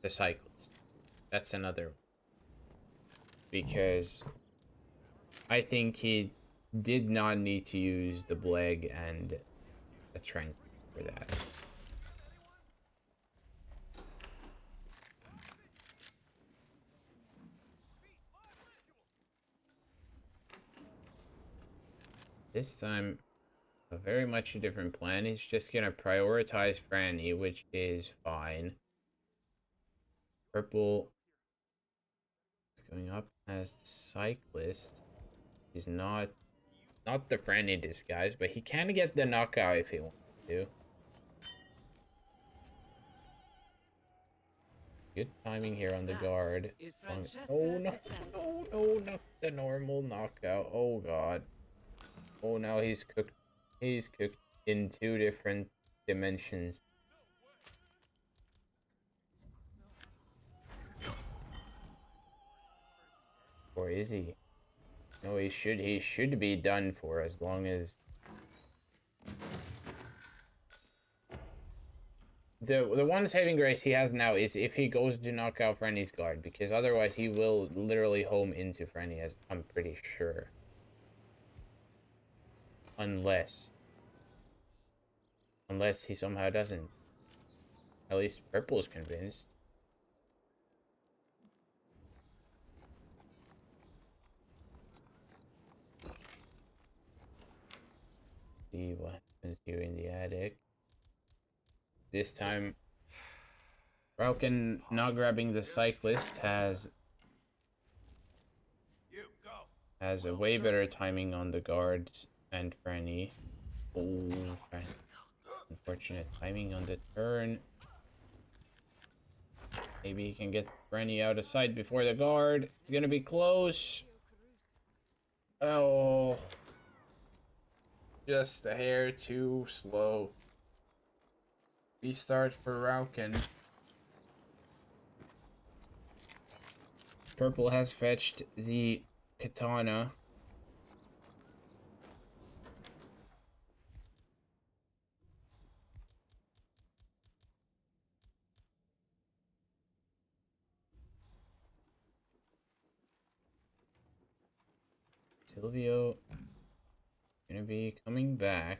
the cyclist. That's another one. Because I think he did not need to use the Bleg and a Trank for that. This time, a very much a different plan. He's just gonna prioritize Franny, which is fine. Purple is going up as the cyclist. He's not the Franny disguise, but he can get the knockout if he wants to. Good timing here on the guard. Oh no, not the normal knockout. Oh god. Oh, now he's cooked. He's cooked in 2 different dimensions. Or is he? No, he should be done for as long as the one saving grace he has now is if he goes to knock out Frenny's guard, because otherwise he will literally home into Frenny, as I'm pretty sure. Unless he somehow doesn't. At least Purple's convinced. See what happens here in the attic. This time, Rouken not grabbing the cyclist has a way better timing on the guards and Franny. Oh, Franny. Unfortunate timing on the turn. Maybe he can get Franny out of sight before the guard. It's gonna be close. Oh. Just a hair too slow. Restart for Rouken. Purple has fetched the katana. Silvio gonna be coming back.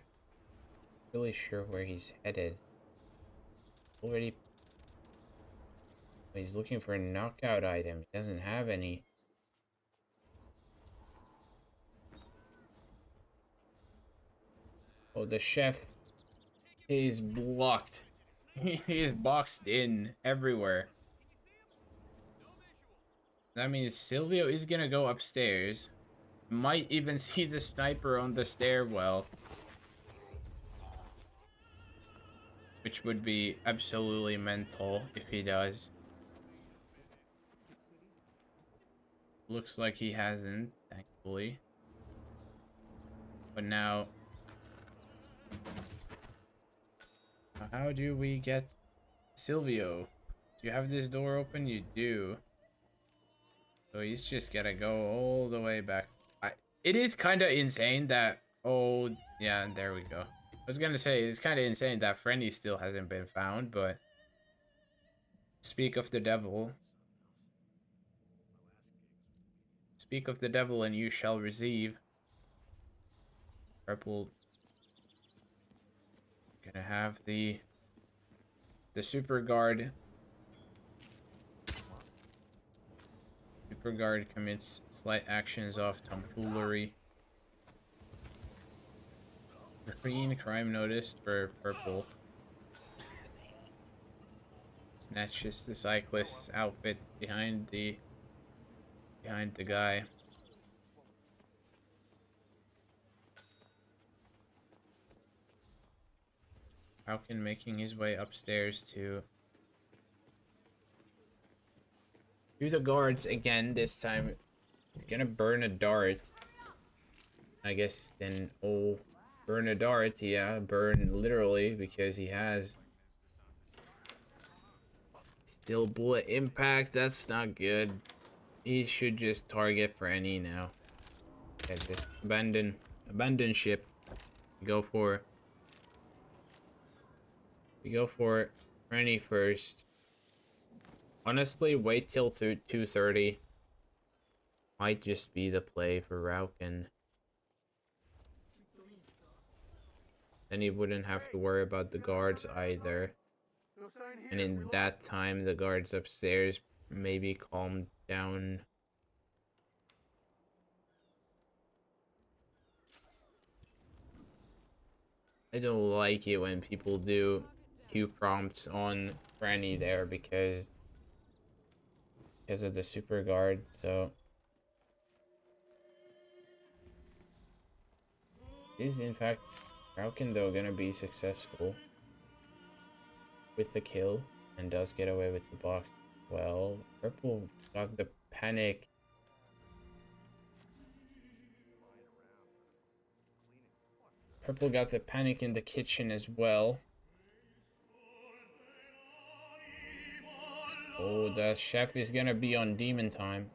Really sure where he's headed. Already. He's looking for a knockout item. He doesn't have any. Oh, the chef is blocked. He is boxed in everywhere. That means Silvio is gonna go upstairs. Might even see the sniper on the stairwell. Which would be absolutely mental if he does. Looks like he hasn't, thankfully. But now... how do we get Silvio? Do you have this door open? You do. So he's just gotta go all the way back. It is kind of insane that... oh, yeah, there we go. I was gonna say, it's kind of insane that Frenny still hasn't been found, but... speak of the devil. Speak of the devil and you shall receive. Purple... gonna have the super guard. Super guard commits slight actions off tomfoolery. Green crime noticed for Purple. Snatches the cyclist's outfit behind the guy. Falcon making his way upstairs to the guards again. This time he's gonna burn a dart. I guess then, oh, burn a dart, yeah, burn literally, because he has still bullet impact. That's not good. He should just target Franny now. Yeah, just abandon ship. Go for Franny first. Honestly, wait till 2:30. Might just be the play for Rouken. Then he wouldn't have to worry about the guards either. And in that time, the guards upstairs maybe calm down. I don't like it when people do Q prompts on Franny there because of the super guard. So is in fact Rouken though gonna be successful with the kill and does get away with the box. Well, Purple got the panic. Purple got the panic in the kitchen as well. Oh, the chef is gonna be on demon time.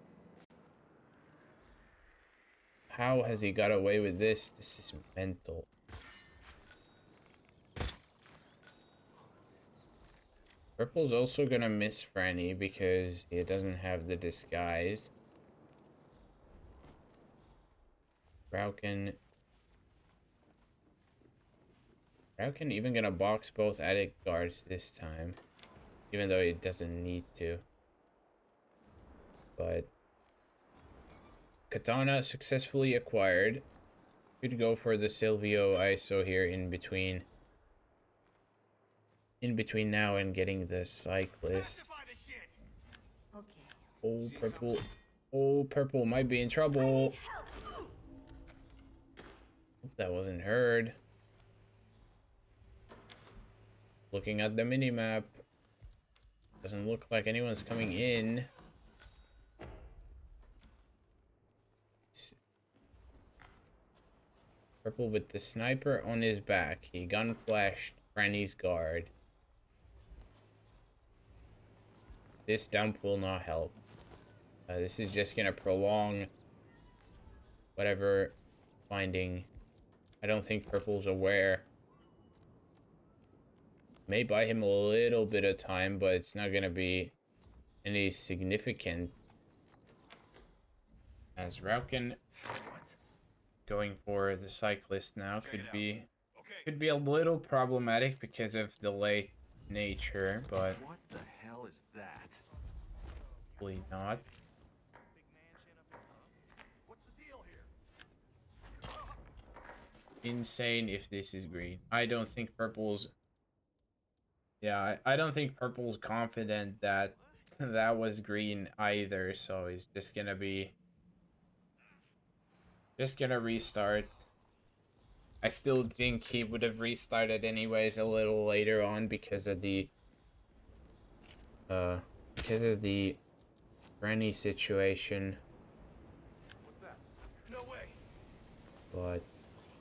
How has he got away with this? This is mental. Purple's also gonna miss Franny because he doesn't have the disguise. Rouken even gonna box both attic guards this time, even though he doesn't need to. But Katana successfully acquired. Could go for the Silvio ISO here in between now and getting the cyclist. Oh, Purple. Oh, Purple might be in trouble. Hope that wasn't heard. Looking at the minimap. Doesn't look like anyone's coming in. Purple with the sniper on his back. He gun flashed Franny's guard. This dump will not help. This is just gonna prolong whatever finding. I don't think Purple's aware. May buy him a little bit of time, but it's not gonna be any significant. As Rouken going for the cyclist now could be a little problematic because of the late nature, but What the hell is that? hopefully not. Insane if this is green. I don't think Purple's... Yeah, I don't think Purple's confident that that was green either, so he's just gonna restart. I still think he would have restarted anyways a little later on because of the Granny situation. What's that? No way. But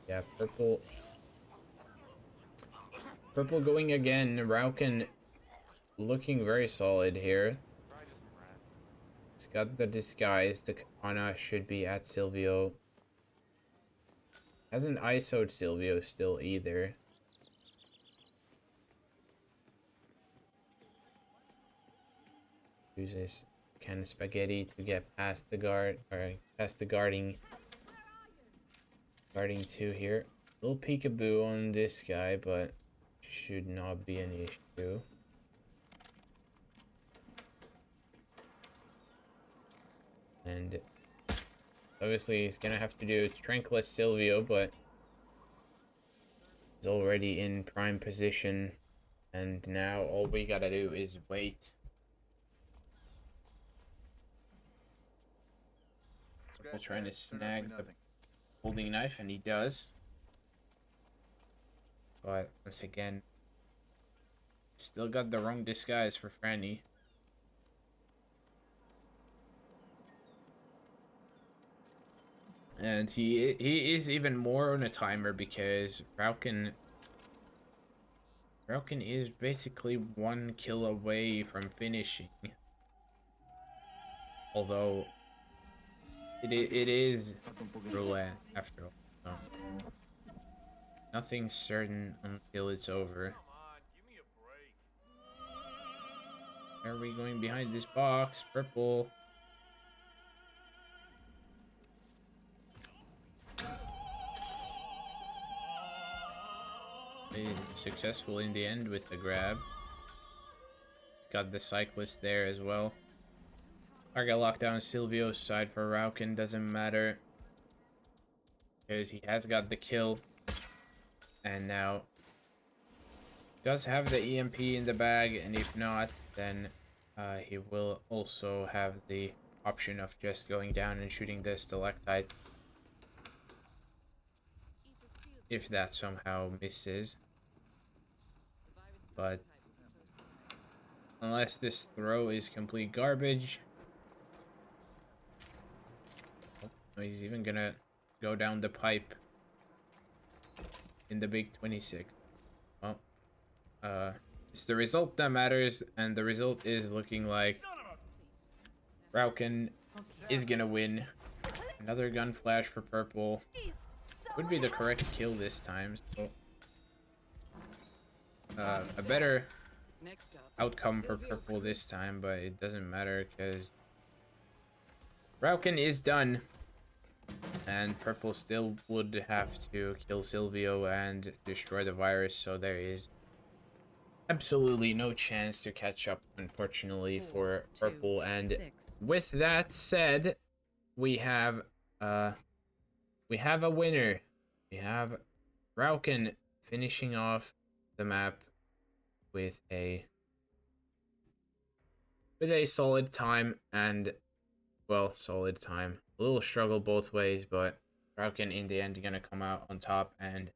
yeah, Purple going again. Rouken looking very solid here. It's got the disguise. The Katana should be at Silvio. Hasn't ISO'd Silvio still either. Uses can of spaghetti to get past the guard, or past the guarding two here. Little peekaboo on this guy, but should not be an issue. And obviously he's gonna have to do Tranquilus Silvio, but he's already in prime position, and now all we gotta do is wait. We're trying to snag the holding knife, and he does. But once again, still got the wrong disguise for Franny. And he is even more on a timer because Rouken is basically 1 kill away from finishing. Although it is roulette after all. So nothing's certain until it's over. Are we going behind this box? Purple. Successful in the end with the grab. It's got the cyclist there as well. Target lockdown Silvio's side for Rouken, doesn't matter because he has got the kill. And now does have the EMP in the bag, and if not, then he will also have the option of just going down and shooting the stalactite if that somehow misses. But unless this throw is complete garbage, oh, he's even gonna go down the pipe in the big 26. Well, it's the result that matters, and the result is looking like Rouken is gonna win. Another gun flash for purple. Would be the correct kill this time. So, a better outcome for purple this time, but it doesn't matter because Rouken is done. And purple still would have to kill Silvio and destroy the virus, so there is absolutely no chance to catch up, unfortunately, for purple. And with that said, we have a winner. We have Rouken finishing off the map with a solid time, and well, solid time. A little struggle both ways, but Rouken in the end gonna come out on top and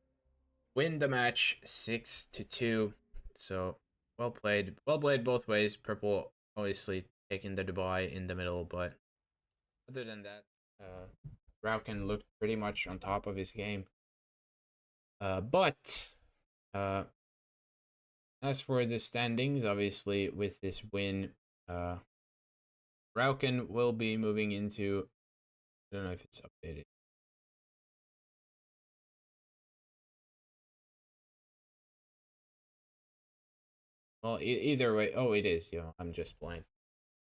win the match 6-2. So well played both ways. Purple obviously taking the Dubai in the middle, but other than that, Rouken looked pretty much on top of his game. But as for the standings, obviously with this win, Rouken will be moving into, I don't know if it's updated. Well, either way, oh, it is, I'm just blind.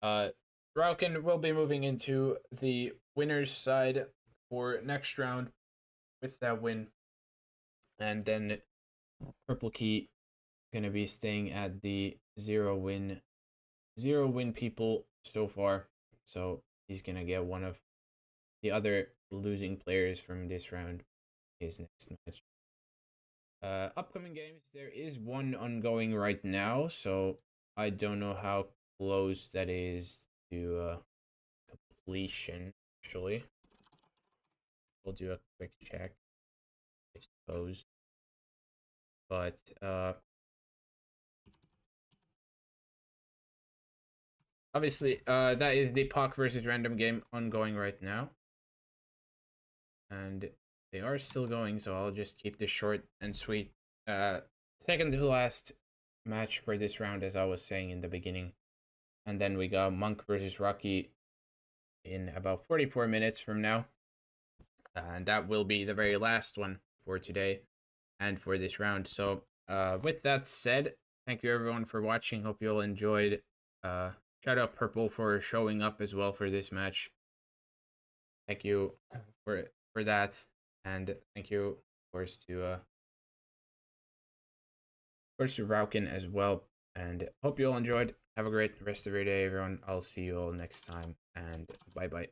Rouken will be moving into the winner's side for next round with that win. And then PurpleKey gonna be staying at the zero win people so far. So he's gonna get one of the other losing players from this round his next match. Upcoming games, there is one ongoing right now, so I don't know how close that is to completion, actually. We'll do a quick check, I suppose. But obviously, that is the POC versus random game ongoing right now. And they are still going, so I'll just keep this short and sweet. Second to last match for this round, as I was saying in the beginning. And then we got Monk versus Rocky in about 44 minutes from now. And that will be the very last one for today and for this round. So with that said, thank you everyone for watching. Hope you all enjoyed. Shout out Purple for showing up as well for this match. Thank you for that, and thank you of course to Rouken as well. And hope you all enjoyed. Have a great rest of your day, everyone. I'll see you all next time, and bye bye.